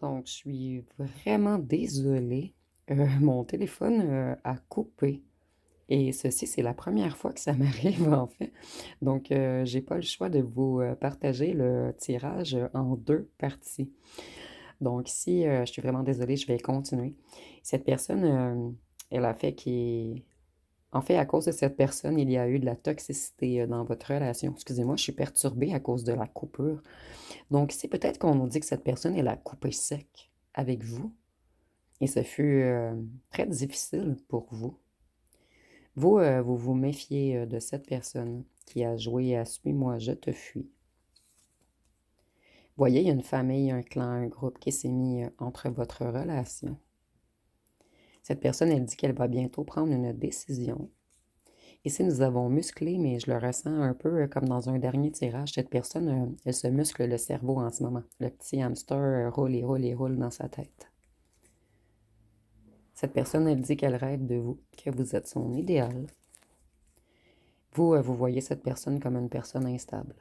Donc, je suis vraiment désolée. Mon téléphone, a coupé et ceci, c'est la première fois que ça m'arrive, en fait. Donc, j'ai pas le choix de vous, partager le tirage, en 2 parties. Donc ici, je suis vraiment désolée, je vais continuer. Cette personne, elle a fait qui en fait, à cause de cette personne, il y a eu de la toxicité, dans votre relation. Excusez-moi, je suis perturbée à cause de la coupure. Donc ici, peut-être qu'on nous dit que cette personne, elle a coupé sec avec vous et ce fut, très difficile pour vous. Vous, vous vous méfiez, de cette personne qui a joué à «Suis-moi, je te fuis». Voyez, il y a une famille, un clan, un groupe qui s'est mis, entre votre relation. Cette personne, elle dit qu'elle va bientôt prendre une décision. Ici, nous avons musclé, mais je le ressens un peu comme dans un dernier tirage. Cette personne, elle se muscle le cerveau en ce moment. Le petit hamster roule et roule et roule dans sa tête. Cette personne, elle dit qu'elle rêve de vous, que vous êtes son idéal. Vous, vous voyez cette personne comme une personne instable.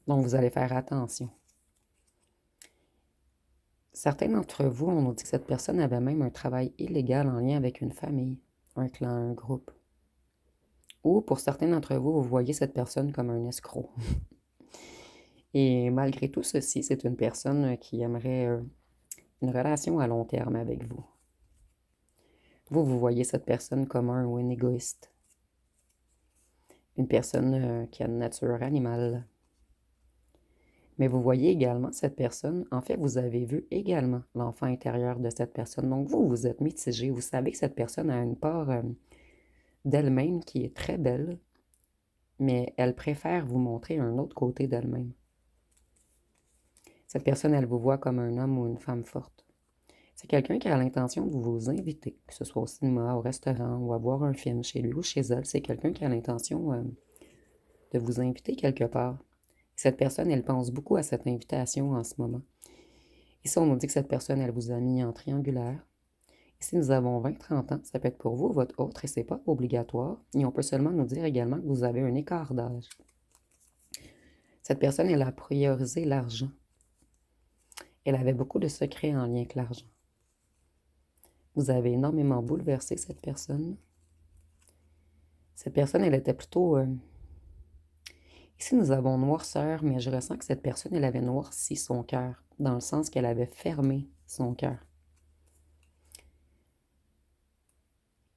Donc, vous allez faire attention. Certains d'entre vous, on nous dit que cette personne avait même un travail illégal en lien avec une famille, un clan, un groupe. Ou pour certains d'entre vous, vous voyez cette personne comme un escroc. Et malgré tout ceci, c'est une personne qui aimerait une relation à long terme avec vous. Vous, vous voyez cette personne comme un ou une égoïste. Une personne qui a une nature animale. Mais vous voyez également cette personne, en fait, vous avez vu également l'enfant intérieur de cette personne. Donc vous, vous êtes mitigé. Vous savez que cette personne a une part d'elle-même qui est très belle, mais elle préfère vous montrer un autre côté d'elle-même. Cette personne, elle vous voit comme un homme ou une femme forte. C'est quelqu'un qui a l'intention de vous inviter, que ce soit au cinéma, au restaurant ou à voir un film chez lui ou chez elle. C'est quelqu'un qui a l'intention de vous inviter quelque part. Et cette personne, elle pense beaucoup à cette invitation en ce moment. Ici, on nous dit que cette personne, elle vous a mis en triangulaire. Ici, nous avons 20-30 ans. Ça peut être pour vous, votre autre, et c'est pas obligatoire. Et on peut seulement nous dire également que vous avez un écart d'âge. Cette personne, elle a priorisé l'argent. Elle avait beaucoup de secrets en lien avec l'argent. Vous avez énormément bouleversé cette personne. Cette personne, elle était plutôt... Ici, nous avons noirceur, mais je ressens que cette personne, elle avait noirci son cœur, dans le sens qu'elle avait fermé son cœur.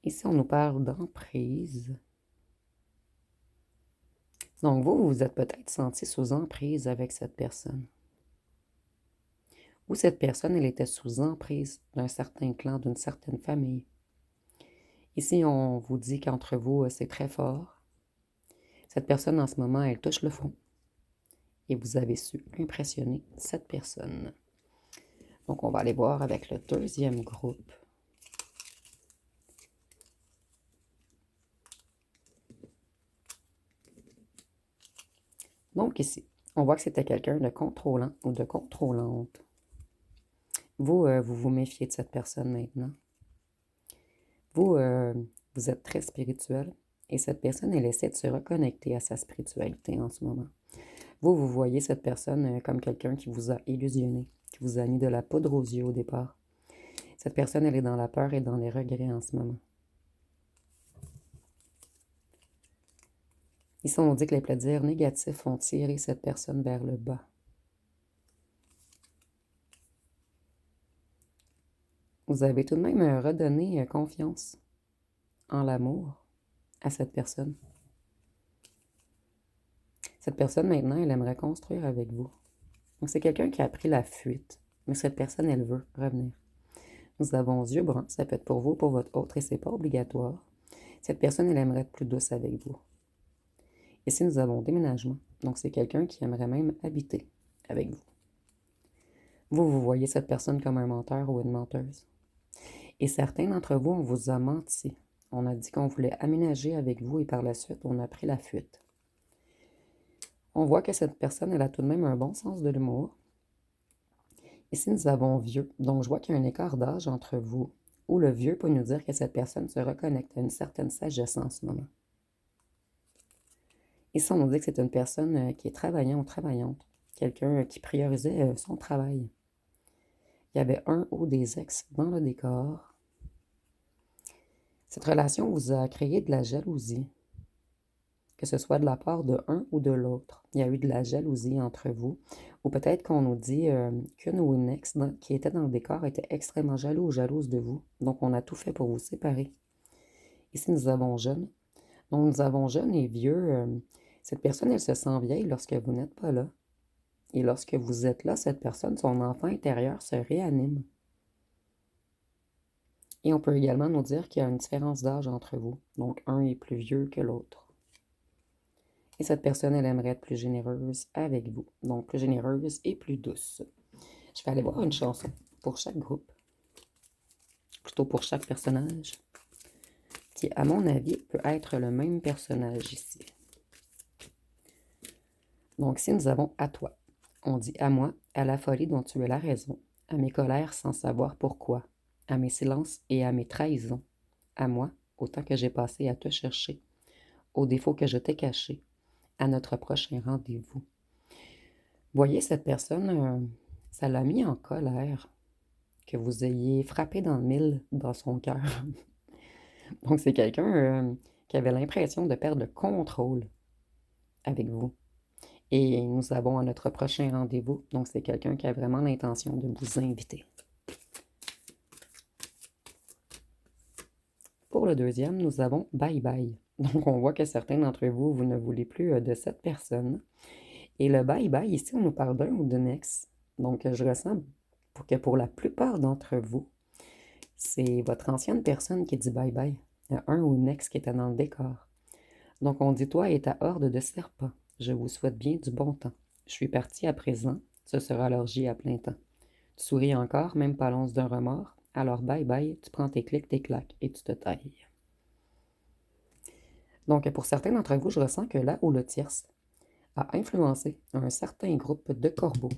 Ici, on nous parle d'emprise. Donc, vous vous êtes peut-être senti sous emprise avec cette personne. Ou cette personne, elle était sous emprise d'un certain clan, d'une certaine famille. Ici, on vous dit qu'entre vous, c'est très fort. Cette personne, en ce moment, elle touche le fond. Et vous avez su impressionner cette personne. Donc, on va aller voir avec le deuxième groupe. Donc, ici, on voit que c'était quelqu'un de contrôlant ou de contrôlante. Vous, vous vous méfiez de cette personne maintenant. Vous, vous êtes très spirituel et cette personne, elle essaie de se reconnecter à sa spiritualité en ce moment. Vous, vous voyez cette personne comme quelqu'un qui vous a illusionné, qui vous a mis de la poudre aux yeux au départ. Cette personne, elle est dans la peur et dans les regrets en ce moment. Ici, on dit que les plaisirs négatifs ont tiré cette personne vers le bas. Vous avez tout de même redonné confiance en l'amour à cette personne. Cette personne, maintenant, elle aimerait construire avec vous. Donc, c'est quelqu'un qui a pris la fuite, mais cette personne, elle veut revenir. Nous avons yeux bruns, ça peut être pour vous ou pour votre autre, et c'est pas obligatoire. Cette personne, elle aimerait être plus douce avec vous. Ici, nous avons déménagement, donc c'est quelqu'un qui aimerait même habiter avec vous. Vous, vous voyez cette personne comme un menteur ou une menteuse. Et certains d'entre vous, on vous a menti. On a dit qu'on voulait aménager avec vous et par la suite, on a pris la fuite. On voit que cette personne, elle a tout de même un bon sens de l'humour. Ici, nous avons vieux, donc je vois qu'il y a un écart d'âge entre vous, où le vieux peut nous dire que cette personne se reconnecte à une certaine sagesse en ce moment. Ici, on nous dit que c'est une personne qui est travaillant ou travaillante, quelqu'un qui priorisait son travail. Il y avait un ou des ex dans le décor. Cette relation vous a créé de la jalousie, que ce soit de la part de un ou de l'autre. Il y a eu de la jalousie entre vous, ou peut-être qu'on nous dit qu'une ou une ex qui était dans le décor était extrêmement jaloux ou jalouse de vous. Donc, on a tout fait pour vous séparer. Ici, nous avons jeune. Donc, nous avons jeune et vieux. Cette personne, elle se sent vieille lorsque vous n'êtes pas là. Et lorsque vous êtes là, cette personne, son enfant intérieur se réanime. Et on peut également nous dire qu'il y a une différence d'âge entre vous. Donc, un est plus vieux que l'autre. Et cette personne, elle aimerait être plus généreuse avec vous. Donc, plus généreuse et plus douce. Je vais aller voir une chanson pour chaque groupe. Plutôt pour chaque personnage. Qui, à mon avis, peut être le même personnage ici. Donc, si nous avons à toi, on dit à moi, à la folie dont tu es la raison, à mes colères sans savoir pourquoi, à mes silences et à mes trahisons, à moi, au temps que j'ai passé à te chercher, aux défauts que je t'ai cachés, à notre prochain rendez-vous. Voyez, cette personne, ça l'a mis en colère que vous ayez frappé dans le mille dans son cœur. Donc, c'est quelqu'un qui avait l'impression de perdre le contrôle avec vous. Et nous avons à notre prochain rendez-vous. Donc, c'est quelqu'un qui a vraiment l'intention de vous inviter. Pour le deuxième, nous avons bye bye. Donc, on voit que certains d'entre vous, vous ne voulez plus de cette personne. Et le bye bye, ici, on nous parle d'un ou d'une ex. Donc, je ressens que pour la plupart d'entre vous, c'est votre ancienne personne qui dit bye bye. Il y a un ou une ex qui était dans le décor. Donc, on dit toi et ta horde de serpents. Je vous souhaite bien du bon temps. Je suis parti à présent. Ce sera l'orgie à plein temps. Tu souris encore, même pas l'once d'un remords. Alors bye bye, tu prends tes clics, tes claques et tu te tailles. Donc, pour certains d'entre vous, je ressens que là où le tierce a influencé un certain groupe de corbeaux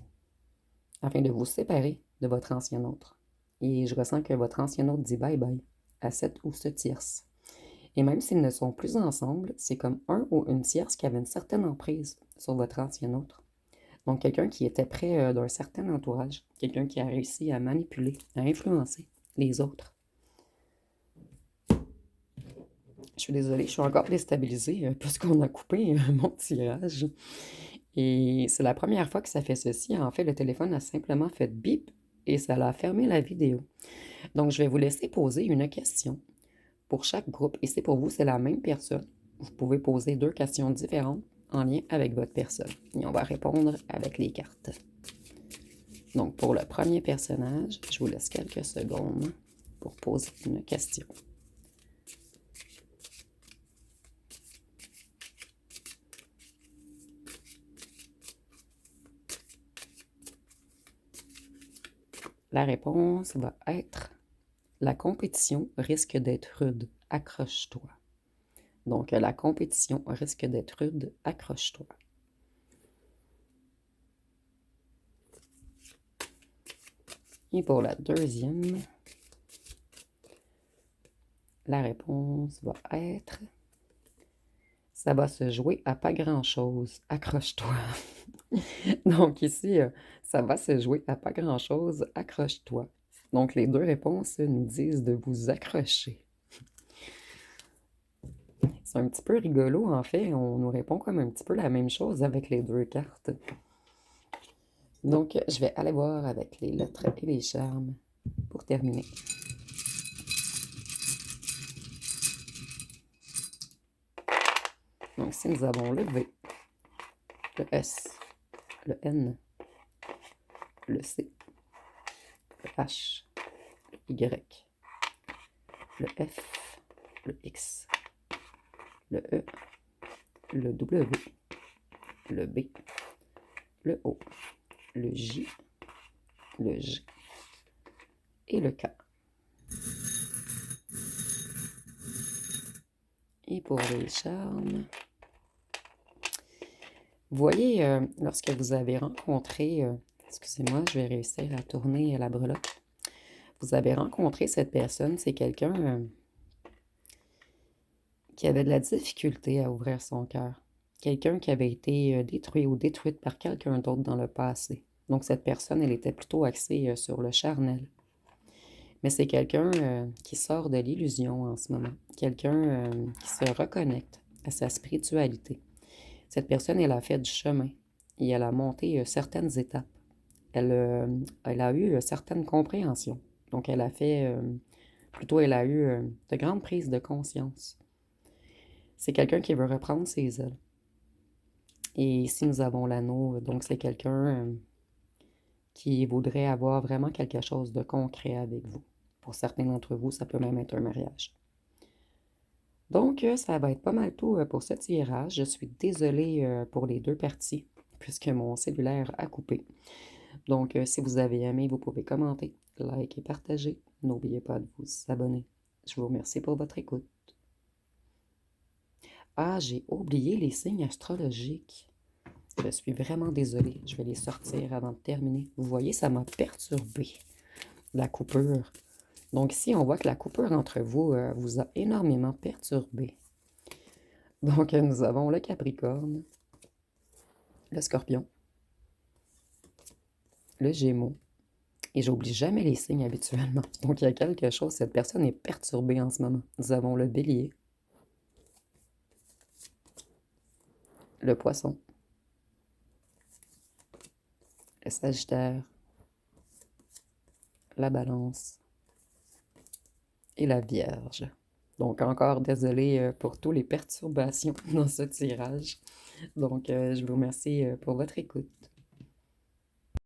afin de vous séparer de votre ancien autre. Et je ressens que votre ancien autre dit bye bye à cette ou ce tierce. Et même s'ils ne sont plus ensemble, c'est comme un ou une tierce qui avait une certaine emprise sur votre ancien autre. Donc, quelqu'un qui était près d'un certain entourage, quelqu'un qui a réussi à manipuler, à influencer les autres. Je suis désolée, je suis encore déstabilisée puisqu'on a coupé mon tirage. Et c'est la première fois que ça fait ceci. En fait, le téléphone a simplement fait bip et ça a fermé la vidéo. Donc, je vais vous laisser poser une question pour chaque groupe. Et c'est pour vous, c'est la même personne. Vous pouvez poser 2 questions différentes en lien avec votre personne. Et on va répondre avec les cartes. Donc, pour le premier personnage, je vous laisse quelques secondes pour poser une question. La réponse va être « La compétition risque d'être rude. Accroche-toi. » Donc, la compétition risque d'être rude. Accroche-toi. Et pour la deuxième, la réponse va être « Ça va se jouer à pas grand-chose. Accroche-toi. » Donc ici, ça va se jouer à pas grand-chose. Accroche-toi. Donc les 2 réponses nous disent de vous accrocher. C'est un petit peu rigolo, en fait. On nous répond comme un petit peu la même chose avec les 2 cartes. Donc, je vais aller voir avec les lettres et les charmes pour terminer. Donc, si nous avons le V, le S, le N, le C, le H, le Y, le F, le X, le E, le W, le B, le O, le J, le G et le K. Et pour les charmes, vous voyez, lorsque vous avez rencontré, excusez-moi, je vais réussir à tourner la breloque. Vous avez rencontré cette personne, c'est quelqu'un qui avait de la difficulté à ouvrir son cœur. Quelqu'un qui avait été détruit ou détruite par quelqu'un d'autre dans le passé. Donc, cette personne, elle était plutôt axée sur le charnel. Mais c'est quelqu'un qui sort de l'illusion en ce moment. Quelqu'un qui se reconnecte à sa spiritualité. Cette personne, elle a fait du chemin et elle a monté certaines étapes. Elle a eu certaines compréhensions. Donc, elle a eu de grandes prises de conscience. C'est quelqu'un qui veut reprendre ses ailes. Et ici, nous avons l'anneau. Donc, c'est quelqu'un qui voudrait avoir vraiment quelque chose de concret avec vous. Pour certains d'entre vous, ça peut même être un mariage. Donc, ça va être pas mal tout pour ce tirage. Je suis désolée pour les deux parties, puisque mon cellulaire a coupé. Donc, si vous avez aimé, vous pouvez commenter, liker et partager. N'oubliez pas de vous abonner. Je vous remercie pour votre écoute. Ah, j'ai oublié les signes astrologiques. Je suis vraiment désolée. Je vais les sortir avant de terminer. Vous voyez, ça m'a perturbé, la coupure. Donc ici, on voit que la coupure entre vous vous a énormément perturbé. Donc, nous avons le Capricorne, le Scorpion, le Gémeaux. Et j'oublie jamais les signes habituellement. Donc, il y a quelque chose, cette personne est perturbée en ce moment. Nous avons le Bélier, le Poisson, le Sagittaire, la Balance et la Vierge. Donc, encore désolé pour toutes les perturbations dans ce tirage. Donc, je vous remercie pour votre écoute.